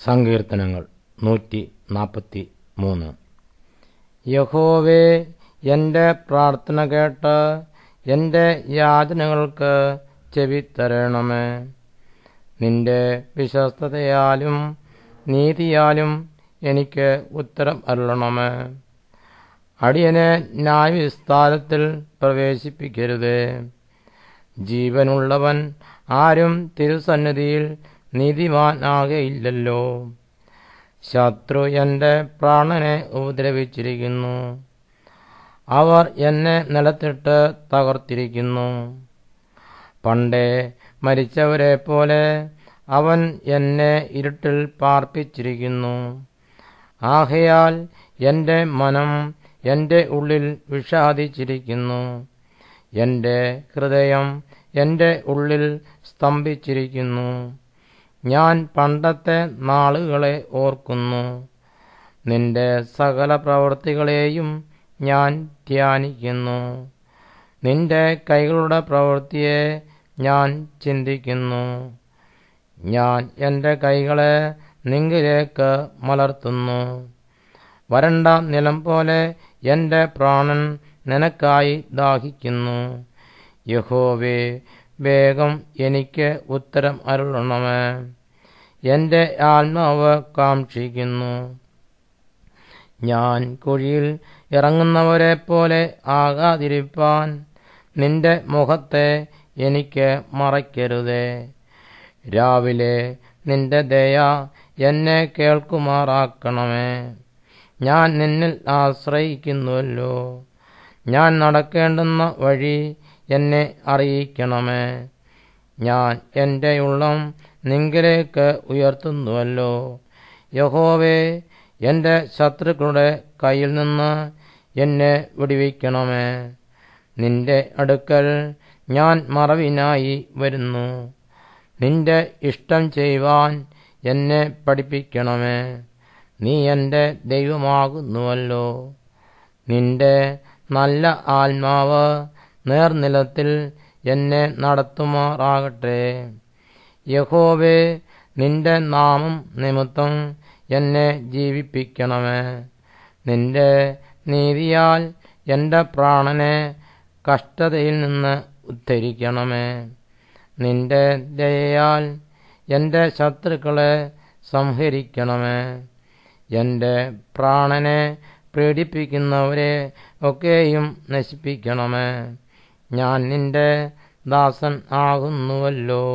സങ്കീർത്തനങ്ങൾ 143. യഹോവേ, എൻ്റെ പ്രാർത്ഥന കേട്ട് എൻ്റെ യാചനകൾക്ക് ചെവിത്തരണമേ. നിന്റെ വിശ്വസ്തതയാലും നീതിയാലും എനിക്ക് ഉത്തരം അരുളണമേ. അടിയനെ ന്യായവിസ്താരത്തിൽ പ്രവേശിപ്പിക്കരുതേ. ജീവനുള്ളവൻ ആരും തിരുസന്നിധിയിൽ നീതിമാൻ ആകയില്ലല്ലോ. ശത്രു എൻ്റെ പ്രാണനെ ഉപദ്രവിച്ചിരിക്കുന്നു. അവർ എന്നെ നിലത്തിട്ട് തകർത്തിരിക്കുന്നു. പണ്ടേ മരിച്ചവരെ പോലെ അവൻ എന്നെ ഇരുട്ടിൽ പാർപ്പിച്ചിരിക്കുന്നു. ആകയാൽ എൻ്റെ മനം എൻ്റെ ഉള്ളിൽ വിഷാദിച്ചിരിക്കുന്നു. എൻ്റെ ഹൃദയം എൻ്റെ ഉള്ളിൽ സ്തംഭിച്ചിരിക്കുന്നു. ഞാൻ പണ്ടത്തെ നാളുകളെ ഓർക്കുന്നു. നിന്റെ സകല പ്രവൃത്തികളെയും ഞാൻ ധ്യാനിക്കുന്നു. നിന്റെ കൈകളുടെ പ്രവൃത്തിയെ ഞാൻ ചിന്തിക്കുന്നു. ഞാൻ എൻ്റെ കൈകളെ നിങ്കിലേക്ക് മലർത്തുന്നു. വരണ്ട നിലം പോലെ എൻ്റെ പ്രാണൻ നിനക്കായി ദാഹിക്കുന്നു. യഹോവേ, വേഗം എനിക്ക് ഉത്തരം അരുളണമേ. എൻ്റെ ആത്മാവ് കാക്ഷിക്കുന്നു. ഞാൻ കുഴിയിൽ ഇറങ്ങുന്നവരെ പോലെ ആകാതിരിപ്പാൻ നിന്റെ മുഖത്തെ എനിക്ക് മറയ്ക്കരുതേ. രാവിലെ നിന്റെ ദയ എന്നെ കേൾക്കുമാറാക്കണമേ. ഞാൻ നിന്നിൽ ആശ്രയിക്കുന്നുവല്ലോ. ഞാൻ നടക്കേണ്ടുന്ന വഴി എന്നെ അറിയിക്കണമേ. ഞാൻ എൻ്റെ ഉള്ളം നിങ്കിലേക്ക് ഉയർത്തുന്നുവല്ലോ. യഹോവേ, എൻ്റെ ശത്രുക്കളുടെ കയ്യിൽ നിന്ന് എന്നെ വിടുവിക്കണമേ. നിന്റെ അടുക്കൽ ഞാൻ മറവിനായി വരുന്നു. നിന്റെ ഇഷ്ടം ചെയ്യുവാൻ എന്നെ പഠിപ്പിക്കണമേ. നീ എൻ്റെ ദൈവമാകുന്നുവല്ലോ. നിന്റെ നല്ല ആത്മാവ് നേർനിലത്തിൽ എന്നെ നടത്തുമാറാകട്ടെ. യഹോവേ, നിന്റെ നാമം നിമിത്തം എന്നെ ജീവിപ്പിക്കണമേ. നിന്റെ നീതിയാൽ എൻ്റെ പ്രാണനെ കഷ്ടതയിൽ നിന്ന് ഉദ്ധരിക്കണമേ. നിന്റെ ദയയാൽ എൻ്റെ ശത്രുക്കളെ സംഹരിക്കണമേ. എൻ്റെ പ്രാണനെ പീഡിപ്പിക്കുന്നവരെ ഒക്കെയും നശിപ്പിക്കണമേ. ഞാൻ നിന്റെ ദാസൻ ആകുന്നുവല്ലോ.